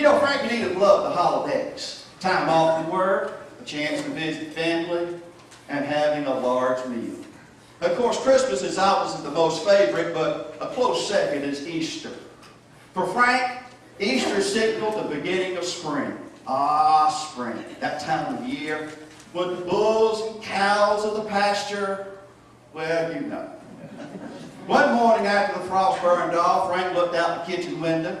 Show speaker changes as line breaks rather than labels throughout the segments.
You know, Frank and Edith loved the holidays. Time off from work, a chance to visit family, and having a large meal. Of course, Christmas is obviously the most favorite, but a close second is Easter. For Frank, Easter signaled the beginning of spring. Ah, spring, that time of year when the bulls and cows of the pasture, well, you know. One morning after the frost burned off, Frank looked out the kitchen window,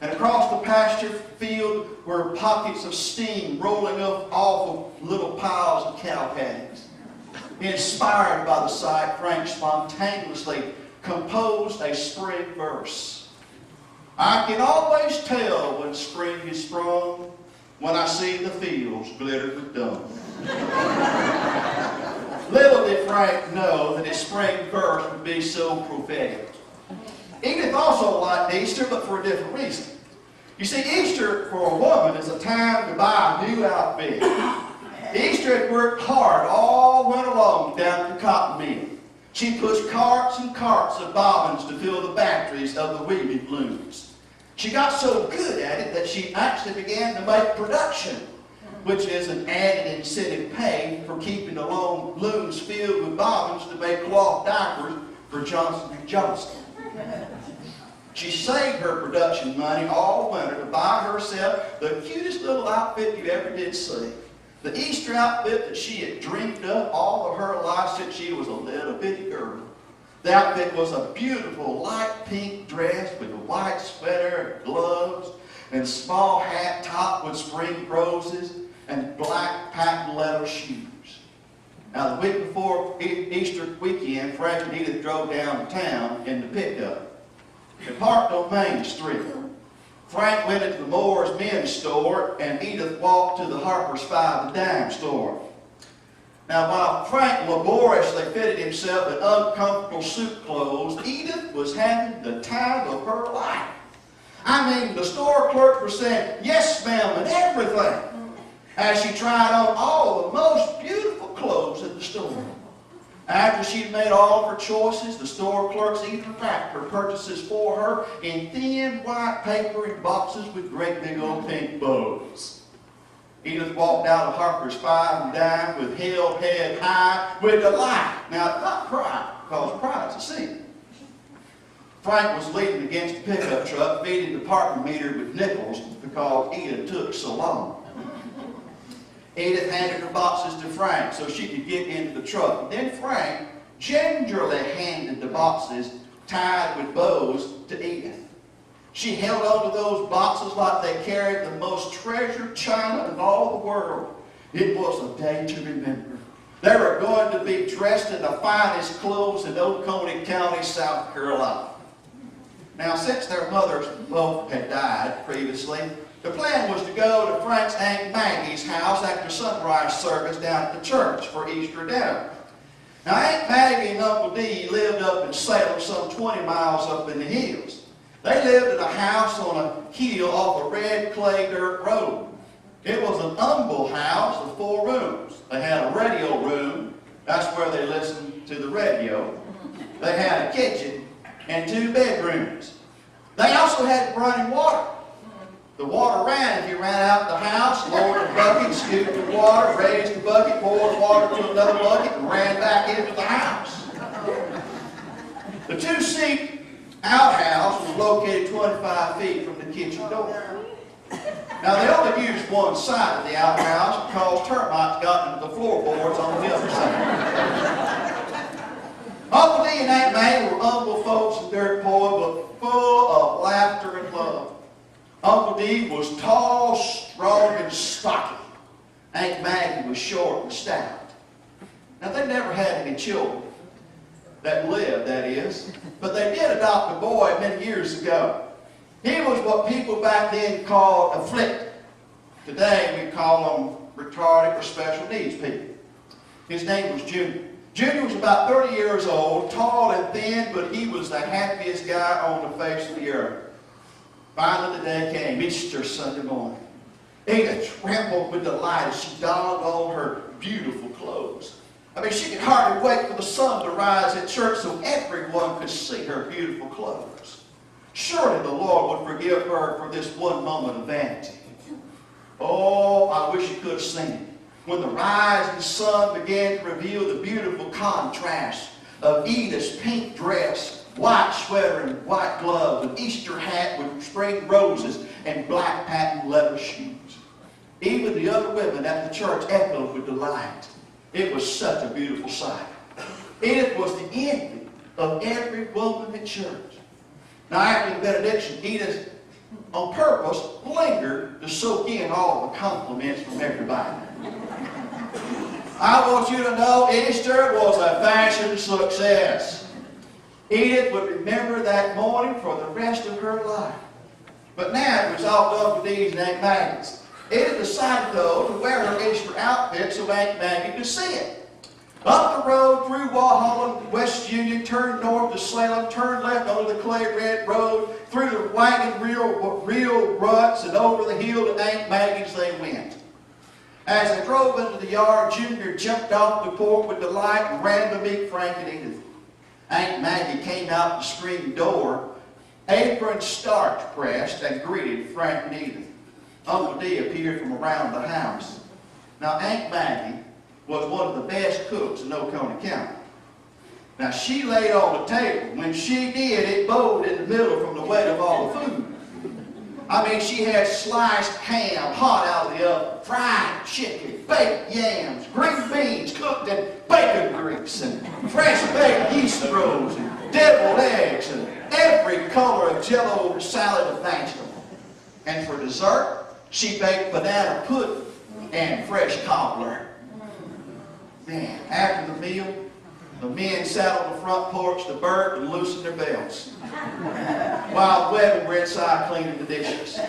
and across the pasture field were pockets of steam rolling up off of little piles of cow patties. Inspired by the sight, Frank spontaneously composed a spring verse. I can always tell when spring is sprung when I see the fields glitter with dawn. Little did Frank know that his spring verse would be so prophetic. Edith also liked Easter, but for a different reason. You see, Easter for a woman is a time to buy a new outfit. Easter had worked hard all winter long down at the cotton mill. She pushed carts and carts of bobbins to fill the batteries of the weaving looms. She got so good at it that she actually began to make production, which is an added incentive pay for keeping the long looms filled with bobbins to make cloth diapers for Johnson & Johnson. She saved her production money all winter to buy herself the cutest little outfit you ever did see. The Easter outfit that she had dreamed up all of her life since she was a little bitty girl. The outfit was a beautiful light pink dress with a white sweater and gloves and small hat topped with spring roses and black patent leather shoes. Now, the week before Easter weekend, Frank and Edith drove downtown in the pickup. They parked on Main Street. Frank went into the Moore's Men's store, and Edith walked to the Harper's Five and Dime store. Now, while Frank laboriously fitted himself in uncomfortable suit clothes, Edith was having the time of her life. I mean, the store clerk was saying, "Yes, ma'am," and everything, as she tried on all the most beautiful clothes in the store. After she'd made all of her choices, the store clerks even packed her purchases for her in thin white paper in boxes with great big old pink bows. Edith walked out of Harper's Five and Dime with held head high with delight. Now, not pride, because pride's a sin. Frank was leaning against the pickup truck, feeding the parking meter with nickels because Edith took so long. Edith handed her boxes to Frank so she could get into the truck. Then Frank gingerly handed the boxes tied with bows to Edith. She held on to those boxes like they carried the most treasured china in all the world. It was a day to remember. They were going to be dressed in the finest clothes in Oconee County, South Carolina. Now, since their mothers both had died previously, the plan was to go to Frank's Aunt Maggie's house after sunrise service down at the church for Easter dinner. Now, Aunt Maggie and Uncle Dee lived up in Salem, some 20 miles up in the hills. They lived in a house on a hill off a red clay dirt road. It was an humble house of 4 rooms. They had a radio room. That's where they listened to the radio. They had a kitchen and 2 bedrooms. They also had running water. The water ran if you ran out the house, lowered the bucket, scooped the water, raised the bucket, poured water to another bucket, and ran back into the house. The 2-seat outhouse was located 25 feet from the kitchen door. Now, they only used one side of the outhouse because termites got into the floorboards on the other side. Uncle Dee and Aunt Maggie were humble folks and dirt poor, but full of laughter and love. Uncle Dee was tall, strong, and stocky. Aunt Maggie was short and stout. Now, they never had any children. That lived, that is. But they did adopt a boy many years ago. He was what people back then called afflicted. Today we call them retarded or special needs people. His name was Junior. Junior was about 30 years old, tall and thin, but he was the happiest guy on the face of the earth. Finally the day came, Easter Sunday morning. Edith trembled with delight as she donned on her beautiful clothes. I mean, she could hardly wait for the sun to rise at church so everyone could see her beautiful clothes. Surely the Lord would forgive her for this one moment of vanity. Oh, I wish you could have seen it. When the rising sun began to reveal the beautiful contrast of Edith's pink dress, white sweater and white gloves, an Easter hat with spring roses, and black patent leather shoes. Even the other women at the church echoed with delight. It was such a beautiful sight. Edith was the envy of every woman at church. Now, after the benediction, Edith, on purpose, lingered to soak in all the compliments from everybody. I want you to know Easter was a fashion success. Edith would remember that morning for the rest of her life. But now it was all Uncle Dee's and Aunt Maggie's. Edith decided, though, to wear her Easter outfit so Aunt Maggie could see it. Up the road through Holden, West Union, turned north to Salem, turned left onto the clay red road, through the wagon real ruts, and over the hill to Aunt Maggie's they went. As they drove into the yard, Junior jumped off the porch with delight and ran to meet Frank and Edith. Aunt Maggie came out the screen door, apron starch pressed, and greeted Frank and Edith. Uncle D appeared from around the house. Now, Aunt Maggie was one of the best cooks in Oconee County. Now, she laid on the table. When she did, it bowed in the middle from the weight of all the food. I mean, she had sliced ham hot out of the oven, fried chicken, baked yams, green beans cooked in bacon grease, and fresh baked yeast rolls, and deviled eggs, and every color of Jell-O salad and vegetable. And for dessert, she baked banana pudding and fresh cobbler. Man, after the meal, the men sat on the front porch to burp and loosen their belts, while the women were inside cleaning the dishes.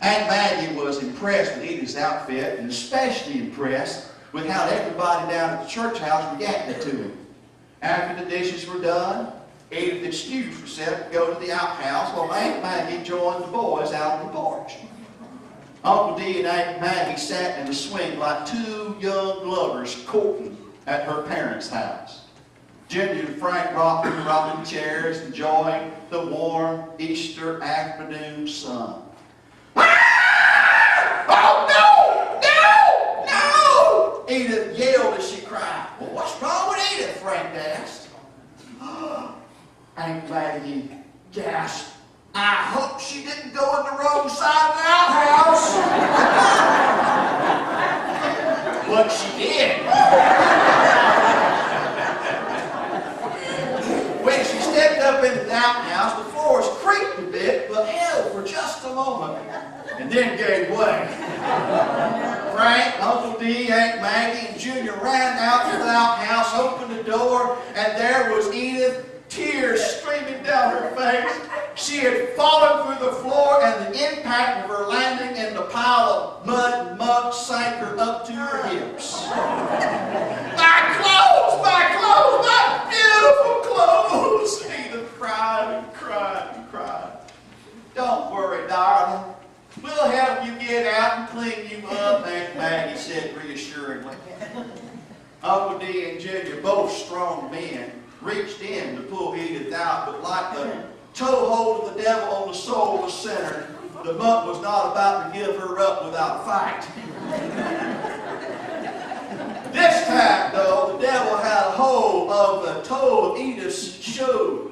Aunt Maggie was impressed with Edith's outfit, and especially impressed with how everybody down at the church house reacted to him. After the dishes were done, Edith excused herself to go to the outhouse while Aunt Maggie joined the boys out on the porch. Uncle D and Aunt Maggie sat in the swing like two young lovers courting at her parents' house. Junior and Frank rocked in rocking chairs, enjoying the warm Easter afternoon sun. Oh, no! No! No! Edith yelled as she cried. Well, what's wrong with Edith? Frank asked. Aunt Maggie gasped. I hope she didn't go in the wrong side of the outhouse. But she did. When she stepped up into the outhouse, the floors creaked a bit, but held for just a moment, and then gave way. Frank, Uncle D, Aunt Maggie, and Junior ran out to the outhouse, opened the door, and there was Edith, tears streaming down her face. She had fallen through the floor, and the impact of her landing in the pile of mud and muck sank her up to her hips. My clothes, my beautiful clothes! Edith cried and cried and cried. Don't worry, darling. We'll help you get out and clean you up, Aunt Maggie said reassuringly. Uncle D and Junior, both strong men, reached in to pull Edith out, but like the toehold of the devil on the soul of the sinner, the mutt was not about to give her up without a fight. This time, though, the devil had a hold of the toe of Edith's shoe.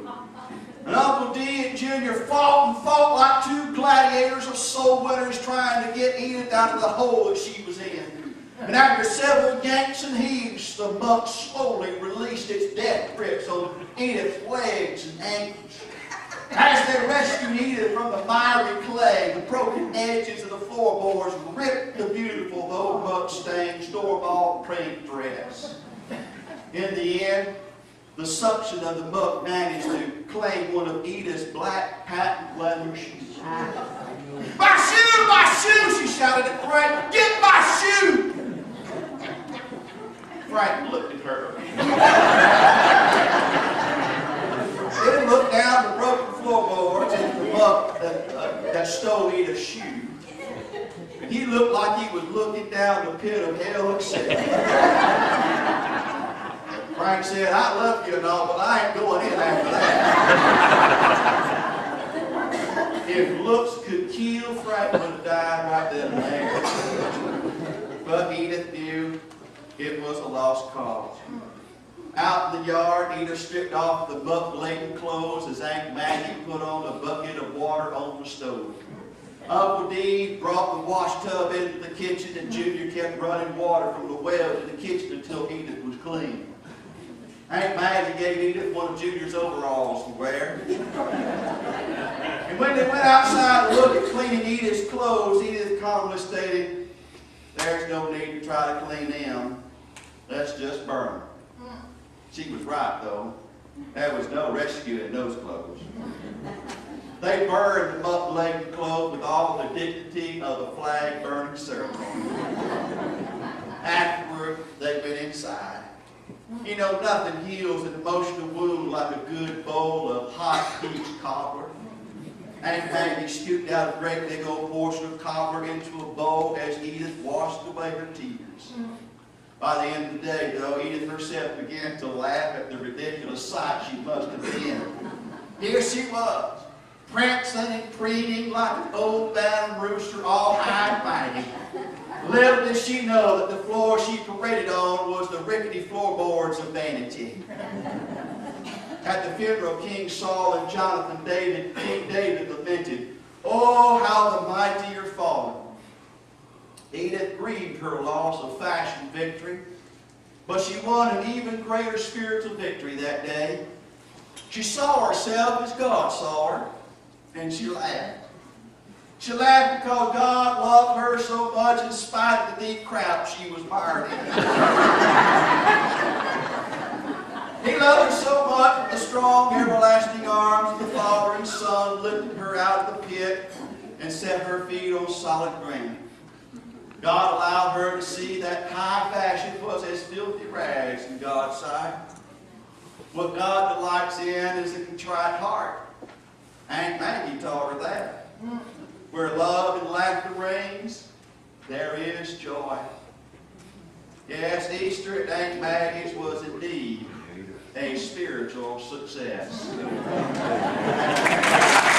And Uncle D and Junior fought like two gladiators of soul winners trying to get Edith out of the hole that she was in. And after several yanks and heaves, the mutt slowly released its death grips on Edith's legs and ankles. As they rescued Edith from the miry clay, the broken edges of the floorboards ripped the beautiful, though mud-stained, store-bought print dress. In the end, the suction of the muck managed to claim one of Edith's black patent leather shoes. My shoe, she shouted at Frank. Get my shoe! Frank looked at her. Then looked down the broken floorboards and the muck that stole Edith's shoe. And he looked like he was looking down the pit of hell itself. Frank said, I love you and all, but I ain't going in after that. If looks could kill, Frank would have died right then and there. But Edith knew it was a lost cause. Out in the yard, Edith stripped off the buck-laden clothes as Aunt Maggie put on a bucket of water on the stove. Uncle Dee brought the wash tub into the kitchen, and Junior kept running water from the well to the kitchen until Edith was clean. Aunt Maggie gave Edith one of Junior's overalls to wear. And when they went outside to look at cleaning Edith's clothes, Edith calmly stated, "There's no need to try to clean them. Let's just burn them." She was right, though. There was no rescue in those clothes. They burned the buck-laden clothes with all the dignity of a flag-burning ceremony. Afterward, they went inside. You know, nothing heals an emotional wound like a good bowl of hot peach cobbler. Aunt Maggie scooped out a great big old portion of cobbler into a bowl as Edith washed away her tears. By the end of the day, though, Edith herself began to laugh at the ridiculous sight she must have been. Here she was, prancing and preening like an old-bound rooster, all high and mighty. Little did she know that the floor she paraded on was the rickety floorboards of vanity. At the funeral, King Saul and King David lamented, "Oh, how the mighty are fallen." Edith grieved her loss of fashion victory, but she won an even greater spiritual victory that day. She saw herself as God saw her, and she laughed. She laughed because God loved her so much in spite of the deep crap she was mired in. He loved her so much that the strong, everlasting arms of the Father and Son lifted her out of the pit and set her feet on solid ground. God allowed her to see that high fashion was as filthy rags in God's sight. What God delights in is a contrite heart. Aunt Maggie taught her that. Where love and laughter reigns, there is joy. Yes, Easter at Aunt Maggie's was indeed a spiritual success.